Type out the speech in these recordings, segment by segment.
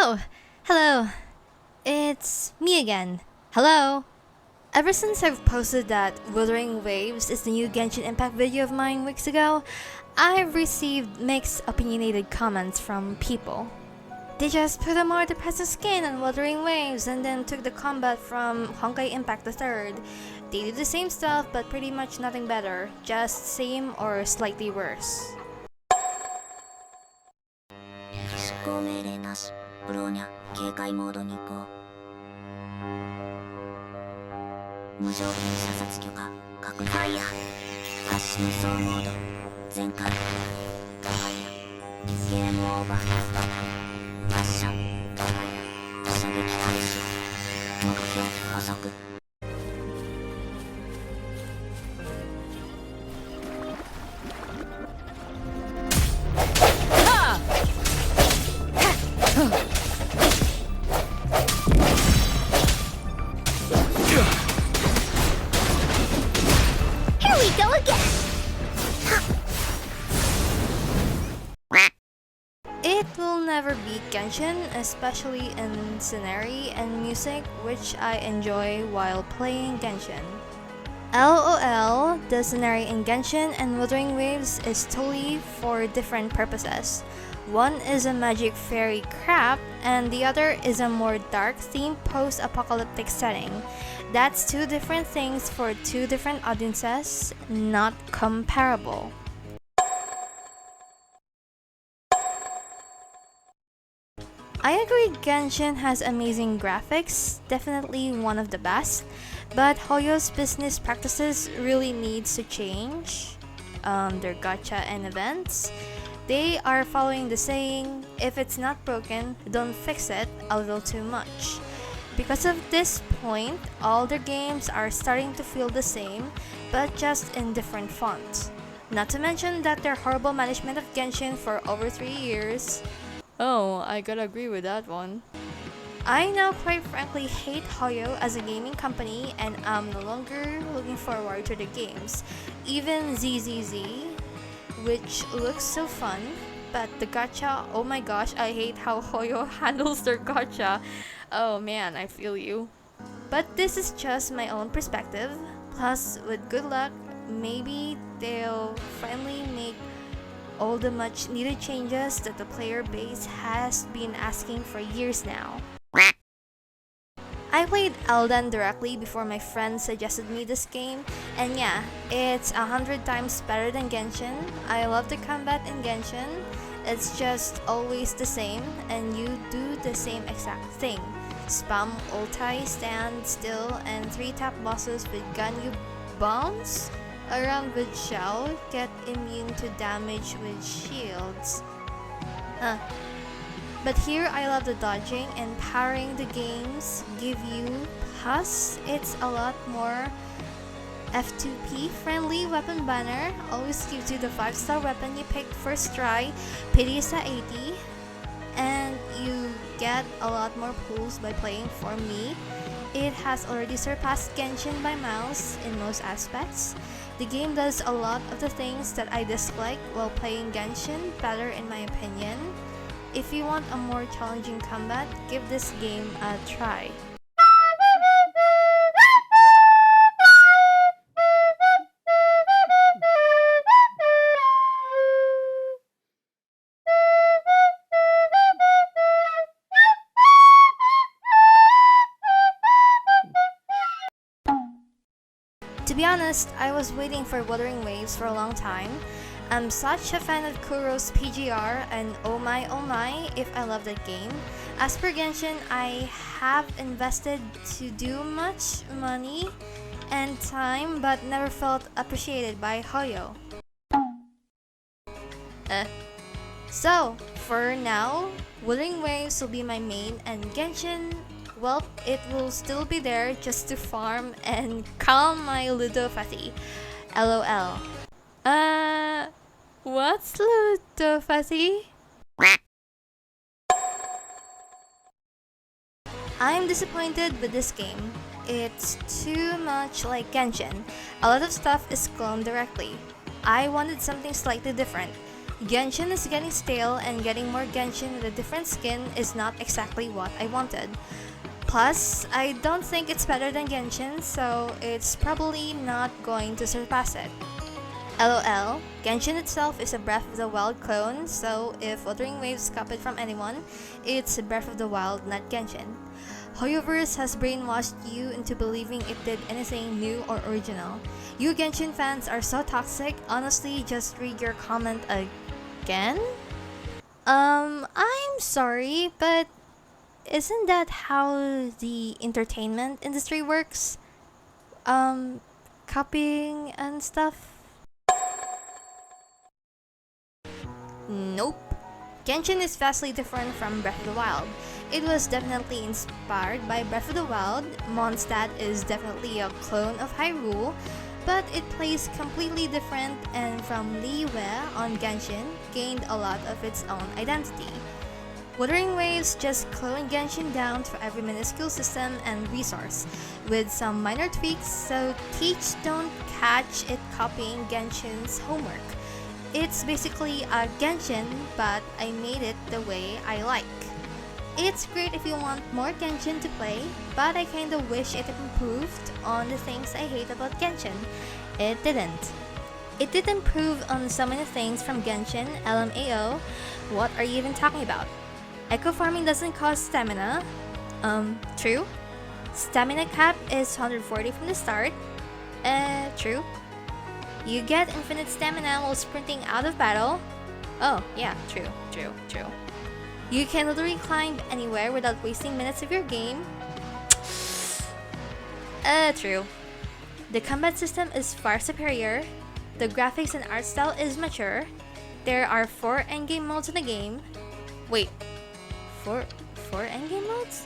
Oh, hello. It's me again. Hello. Ever since I've posted that Wuthering Waves is the new Genshin Impact video of mine weeks ago, I've received mixed opinionated comments from people. They just put a more depressive skin on Wuthering Waves and then took the combat from Honkai Impact III. They do the same stuff but pretty much nothing better, just same or slightly worse. 執行命令なし。ブローニャ、警戒モードに移行。無条件射殺許可、確認。ファイヤー。発進走モード。全開。ファイヤー。ゲームオーバー。発射。ファイヤー。射撃開始。目標、捕捉。Here we go again! It will never beat Genshin, especially in scenery and music, which I enjoy while playing Genshin. LOL, the scenery in Genshin and Wuthering Waves is totally for different purposes. One is a magic fairy crap, and the other is a more dark themed post-apocalyptic setting. That's two different things for two different audiences, not comparable. I agree Genshin has amazing graphics, definitely one of the best, but Hoyo's business practices really needs to change. Their gacha and events. They are following the saying, if it's not broken, don't fix it a little too much. Because of this point, all their games are starting to feel the same, but just in different fonts. Not to mention that their horrible management of Genshin for over 3 years. Oh, I gotta agree with that one. I now quite frankly hate Hoyo as a gaming company and I'm no longer looking forward to the games. Even ZZZ, which looks so fun, but the gacha, oh my gosh, I hate how Hoyo handles their gacha. Oh man, I feel you. But this is just my own perspective. Plus, with good luck, maybe they'll finally make all the much needed changes that the player base has been asking for years now. I played Elden directly before my friend suggested me this game, and yeah, it's 100 times better than Genshin. I love the combat in Genshin. It's just always the same, and you do the same exact thing. Spam ulti, stand still, and 3-tap bosses with Ganyu bombs around with Xiao, get immune to damage with shields. But here I love the dodging and powering the games give you, plus it's a lot more F2P friendly weapon banner, always gives you the 5-star weapon you picked first try, pity is at 80, and you get a lot more pulls by playing. For me, it has already surpassed Genshin by miles in most aspects. The game does a lot of the things that I dislike while playing Genshin better in my opinion. If you want a more challenging combat, give this game a try. To be honest, I was waiting for Wuthering Waves for a long time. I'm such a fan of Kuro's PGR and oh my if I love that game. As per Genshin, I have invested to do much money and time but never felt appreciated by Hoyo. So, for now, Wuthering Waves will be my main and Genshin, well, it will still be there just to farm and calm my ludopathy. LOL. What's ludopathy? I'm disappointed with this game. It's too much like Genshin. A lot of stuff is cloned directly. I wanted something slightly different. Genshin is getting stale, and getting more Genshin with a different skin is not exactly what I wanted. Plus, I don't think it's better than Genshin, so it's probably not going to surpass it. LOL, Genshin itself is a Breath of the Wild clone, so if Wuthering Waves copied from anyone, it's Breath of the Wild, not Genshin. Hoyoverse has brainwashed you into believing it did anything new or original. You Genshin fans are so toxic, honestly, just read your comment again? I'm sorry, but isn't that how the entertainment industry works? Copying and stuff? Nope. Genshin is vastly different from Breath of the Wild. It was definitely inspired by Breath of the Wild. Mondstadt is definitely a clone of Hyrule, but it plays completely different, and from Liyue on Genshin gained a lot of its own identity. Wuthering Waves just cloned Genshin down to every minuscule system and resource, with some minor tweaks, so teach don't catch it copying Genshin's homework. It's basically a Genshin, but I made it the way I like. It's great if you want more Genshin to play, but I kinda wish it improved on the things I hate about Genshin. It didn't. It did improve on so many things from Genshin, LMAO. What are you even talking about? Echo farming doesn't cost stamina. True. Stamina cap is 140 from the start. True. You get infinite stamina while sprinting out of battle. Oh, yeah, true. You can literally climb anywhere without wasting minutes of your game. True. The combat system is far superior. The graphics and art style is mature. There are 4 endgame modes in the game. Wait, four endgame modes?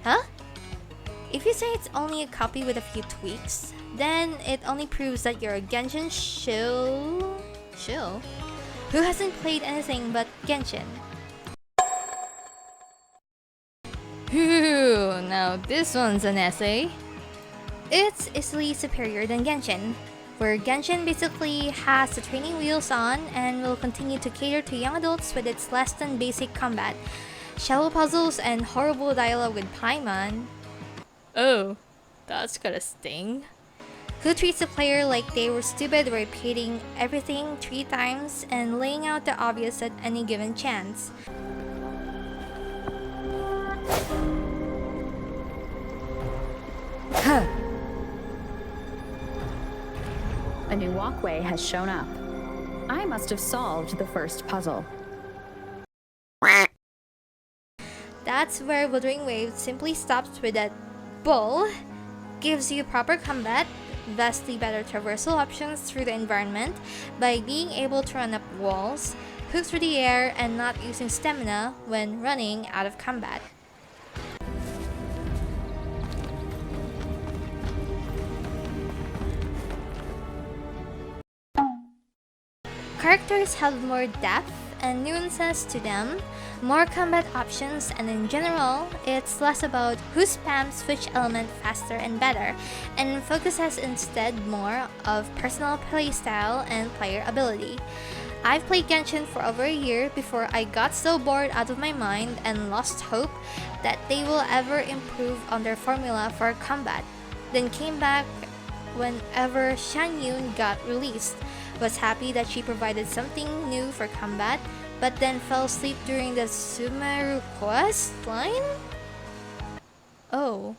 Huh? If you say it's only a copy with a few tweaks, then it only proves that you're a Genshin shill who hasn't played anything but Genshin. Whew, now this one's an essay. It's easily superior than Genshin, where Genshin basically has the training wheels on and will continue to cater to young adults with its less than basic combat, shallow puzzles, and horrible dialogue with Paimon. Oh, that's gotta sting. Who treats the player like they were stupid, repeating everything 3 times and laying out the obvious at any given chance. A new walkway has shown up. I must have solved the first puzzle. That's where Wuthering Waves simply stops with that bull, gives you proper combat, vastly better traversal options through the environment by being able to run up walls, hook through the air, and not using stamina when running out of combat. Characters have more depth and nuances to them, more combat options, and in general, it's less about who spams which element faster and better, and focuses instead more of personal playstyle and player ability. I've played Genshin for over a year before I got so bored out of my mind and lost hope that they will ever improve on their formula for combat, then came back whenever Shan Yun got released, was happy that she provided something new for combat, but then fell asleep during the Sumeru quest line? Oh.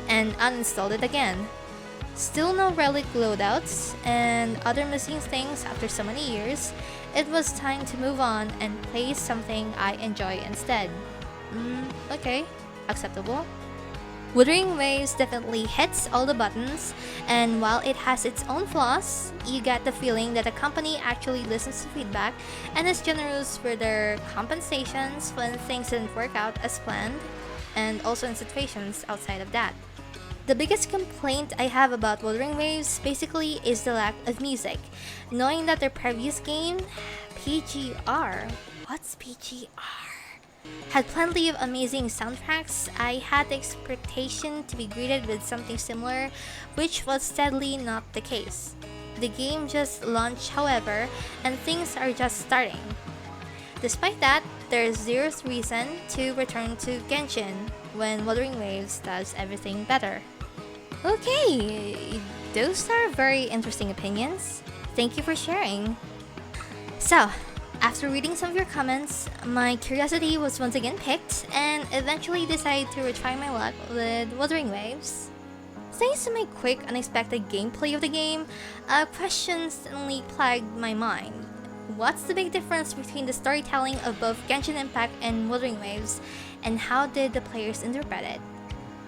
And uninstalled it again. Still no relic loadouts and other missing things after so many years. It was time to move on and play something I enjoy instead. Okay, acceptable. Wuthering Waves definitely hits all the buttons, and while it has its own flaws, you get the feeling that the company actually listens to feedback and is generous with their compensations when things didn't work out as planned, and also in situations outside of that. The biggest complaint I have about Wuthering Waves basically is the lack of music. Knowing that their previous game, PGR, what's PGR? Had plenty of amazing soundtracks, I had the expectation to be greeted with something similar, which was steadily not the case. The game just launched, however, and things are just starting. Despite that, there's zero reason to return to Genshin when Wuthering Waves does everything better. Okay, those are very interesting opinions. Thank you for sharing. So, after reading some of your comments, my curiosity was once again piqued and eventually decided to retry my luck with Wuthering Waves. Thanks to my quick, unexpected gameplay of the game, a question suddenly plagued my mind. What's the big difference between the storytelling of both Genshin Impact and Wuthering Waves, and how did the players interpret it?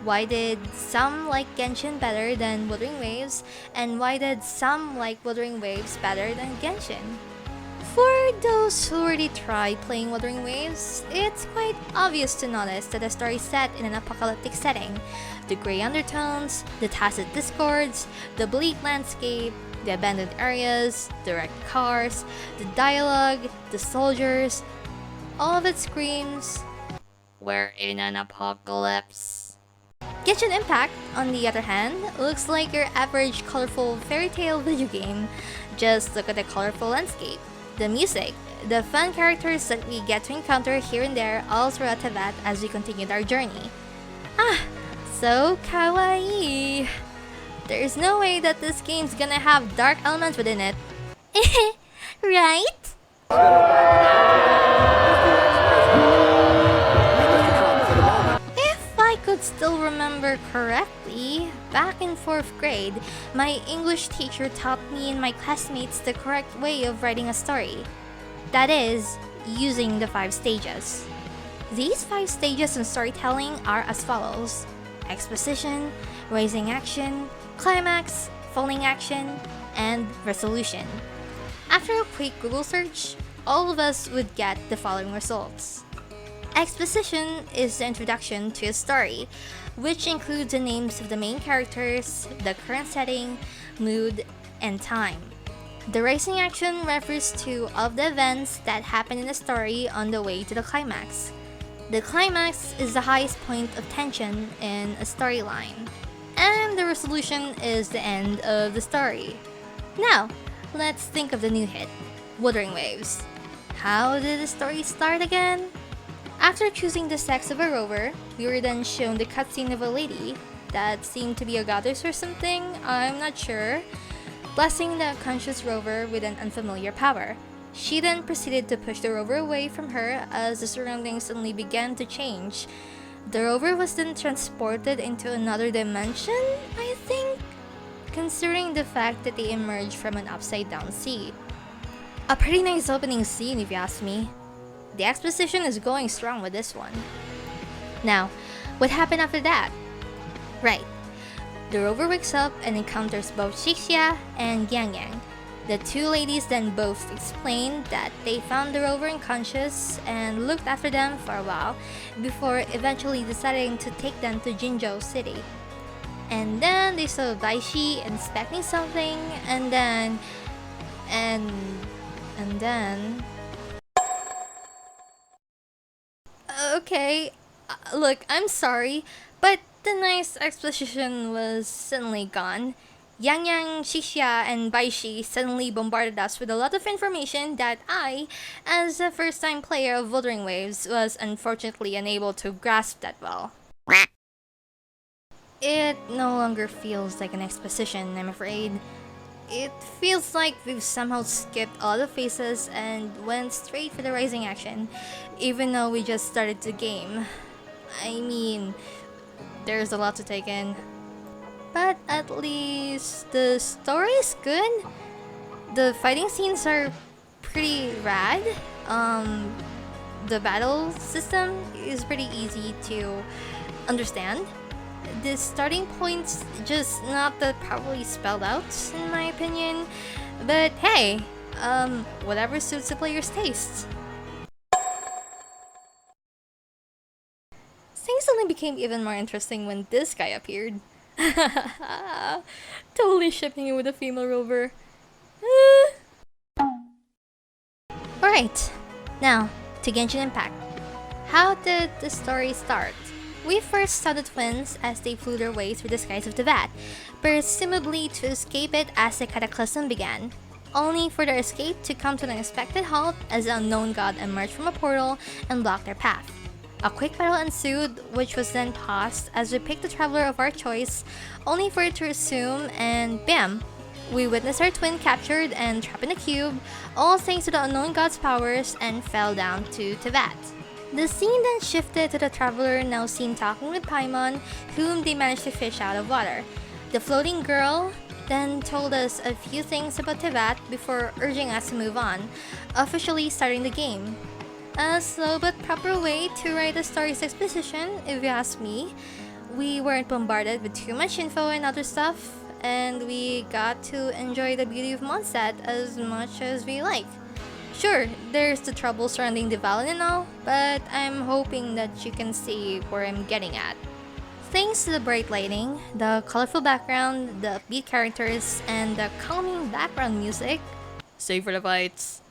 Why did some like Genshin better than Wuthering Waves, and why did some like Wuthering Waves better than Genshin? For those who already tried playing Wuthering Waves, it's quite obvious to notice that the story is set in an apocalyptic setting. The grey undertones, the tacit discords, the bleak landscape, the abandoned areas, the wrecked cars, the dialogue, the soldiers, all of it screams, "We're in an apocalypse." Genshin Impact, on the other hand, looks like your average colorful fairy tale video game. Just look at the colorful landscape, the music, the fun characters that we get to encounter here and there all throughout Teyvat as we continued our journey. So kawaii. There's no way that this game's gonna have dark elements within it. Right? If I could still remember correctly, back in 4th grade, my English teacher taught me and my classmates the correct way of writing a story. That is, using the 5 stages. These 5 stages in storytelling are as follows: exposition, raising action, climax, falling action, and resolution. After a quick Google search, all of us would get the following results. Exposition is the introduction to a story, which includes the names of the main characters, the current setting, mood, and time. The raising action refers to all of the events that happen in the story on the way to the climax. The climax is the highest point of tension in a storyline, and the resolution is the end of the story. Now, let's think of the new hit, Wuthering Waves. How did the story start again? After choosing the sex of a rover, we were then shown the cutscene of a lady that seemed to be a goddess or something, I'm not sure, blessing the unconscious rover with an unfamiliar power. She then proceeded to push the rover away from her as the surroundings suddenly began to change. The rover was then transported into another dimension, I think, considering the fact that they emerged from an upside-down sea. A pretty nice opening scene if you ask me. The exposition is going strong with this one. Now, what happened after that? Right, the rover wakes up and encounters both Shixia and Yang Yang. The two ladies then both explained that they found the rover unconscious and looked after them for a while before eventually deciding to take them to Jinzhou City. And then they saw Daishi inspecting something, and then... Okay, look, I'm sorry, but the nice exposition was suddenly gone. Yang Yang, Shixia, and Baishi suddenly bombarded us with a lot of information that I, as a first-time player of Wuthering Waves, was unfortunately unable to grasp that well. It no longer feels like an exposition, I'm afraid. It feels like we've somehow skipped all the phases and went straight for the rising action, even though we just started the game. I mean, there's a lot to take in. But at least the story is good. The fighting scenes are pretty rad. The battle system is pretty easy to understand. The starting point's just not that properly spelled out, in my opinion. But hey, whatever suits the player's tastes. Things only became even more interesting when this guy appeared. Totally shipping him with a female rover. Alright, now to Genshin Impact. How did the story start? We first saw the twins as they flew their way through the skies of Teyvat, presumably to escape it as the cataclysm began, only for their escape to come to an unexpected halt as the unknown god emerged from a portal and blocked their path. A quick battle ensued, which was then paused as we picked the traveler of our choice, only for it to resume and bam! We witnessed our twin captured and trapped in a cube, all thanks to the unknown god's powers, and fell down to Teyvat. The scene then shifted to the traveler now seen talking with Paimon, whom they managed to fish out of water. The floating girl then told us a few things about Teyvat before urging us to move on, officially starting the game. A slow but proper way to write a story's exposition, if you ask me. We weren't bombarded with too much info and other stuff, and we got to enjoy the beauty of Mondstadt as much as we like. Sure, there's the trouble surrounding the Valley and all, but I'm hoping that you can see where I'm getting at. Thanks to the bright lighting, the colorful background, the upbeat characters, and the calming background music, save for the fights,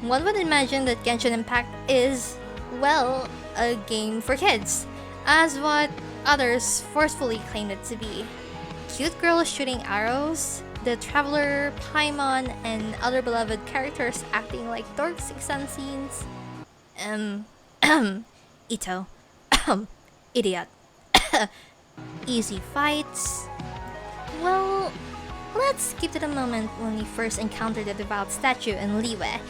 one would imagine that Genshin Impact is, well, a game for kids, as what others forcefully claimed it to be. Cute girls shooting arrows, the Traveler, Paimon, and other beloved characters acting like dorks in some scenes. Ito. Idiot. Easy fights. Well, let's skip to the moment when we first encountered the devout statue in Liyue,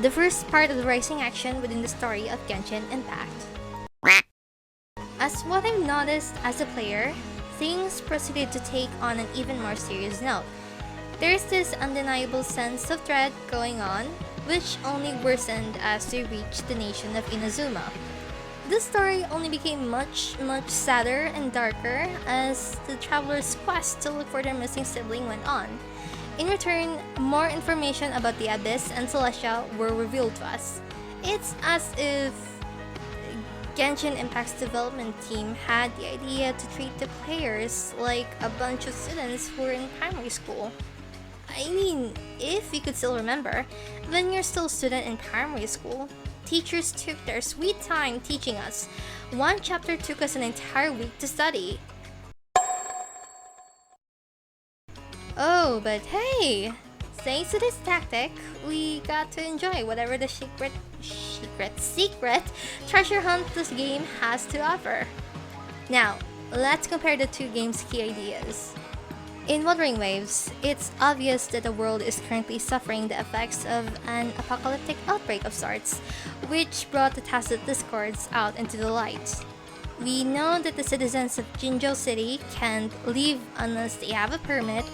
the first part of the rising action within the story of Genshin Impact. As what I've noticed as a player, things proceeded to take on an even more serious note. There's this undeniable sense of dread going on, which only worsened as we reached the nation of Inazuma. The story only became much sadder and darker as the traveler's quest to look for their missing sibling went on. In return, more information about the Abyss and Celestia were revealed to us. It's as if Genshin Impact's development team had the idea to treat the players like a bunch of students who were in primary school. I mean, if you could still remember, when you're still a student in primary school, teachers took their sweet time teaching us. One chapter took us an entire week to study. Oh, but hey! Thanks to this tactic, we got to enjoy whatever the secret treasure hunt this game has to offer. Now, let's compare the two games' key ideas. In Wuthering Waves, it's obvious that the world is currently suffering the effects of an apocalyptic outbreak of sorts, which brought the tacit discords out into the light. We know that the citizens of Jinzhou City can't leave unless they have a permit,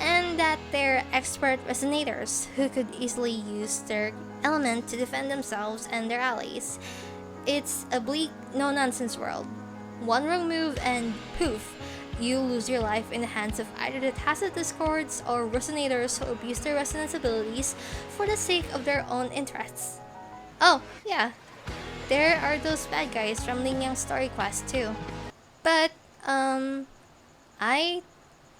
and that they're expert resonators who could easily use their element to defend themselves and their allies. It's a bleak, no-nonsense world. One wrong move and poof, you lose your life in the hands of either the tacit discords or resonators who abuse their resonance abilities for the sake of their own interests. Oh, yeah, there are those bad guys from Ling Yang's story quest too. But,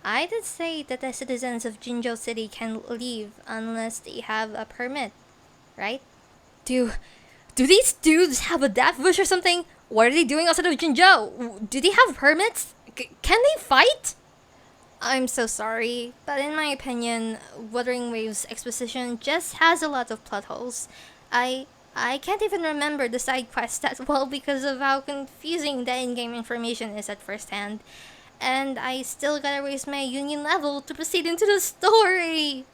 I did say that the citizens of Jinzhou City can leave unless they have a permit, right? Do these dudes have a death wish or something? What are they doing outside of Jinzhou? Do they have permits? Can they fight? I'm so sorry, but in my opinion, Wuthering Waves exposition just has a lot of plot holes. I can't even remember the side quests that well because of how confusing the in-game information is at first hand. And I still gotta raise my union level to proceed into the story!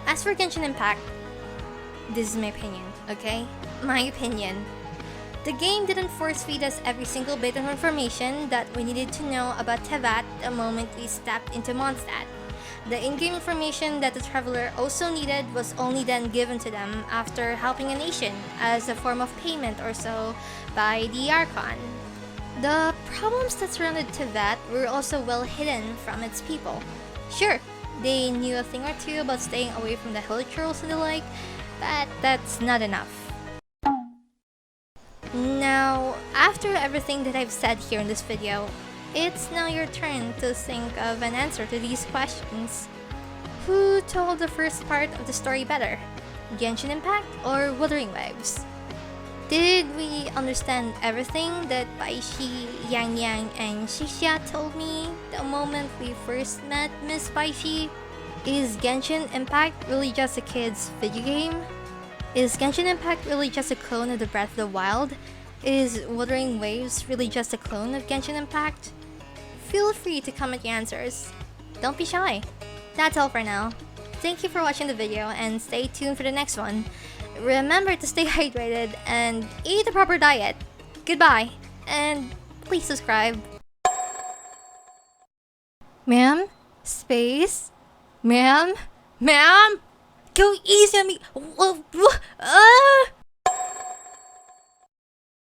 As for Genshin Impact, this is my opinion, okay? My opinion. The game didn't force feed us every single bit of information that we needed to know about Teyvat the moment we stepped into Mondstadt. The in-game information that the Traveler also needed was only then given to them after helping a nation as a form of payment or so by the Archon. The problems that surrounded Teyvat were also well hidden from its people. Sure, they knew a thing or two about staying away from the hilly trolls and the like, but that's not enough. Now, after everything that I've said here in this video, it's now your turn to think of an answer to these questions. Who told the first part of the story better? Genshin Impact or Wuthering Waves? Did we understand everything that Baishi, Yang Yang, and Shixia told me the moment we first met Miss Baishi? Is Genshin Impact really just a kid's video game? Is Genshin Impact really just a clone of the Breath of the Wild? Is Wuthering Waves really just a clone of Genshin Impact? Feel free to comment your answers. Don't be shy. That's all for now. Thank you for watching the video and stay tuned for the next one. Remember to stay hydrated and eat a proper diet. Goodbye, and please subscribe. Ma'am? Space? Ma'am? Ma'am? Go easy on me!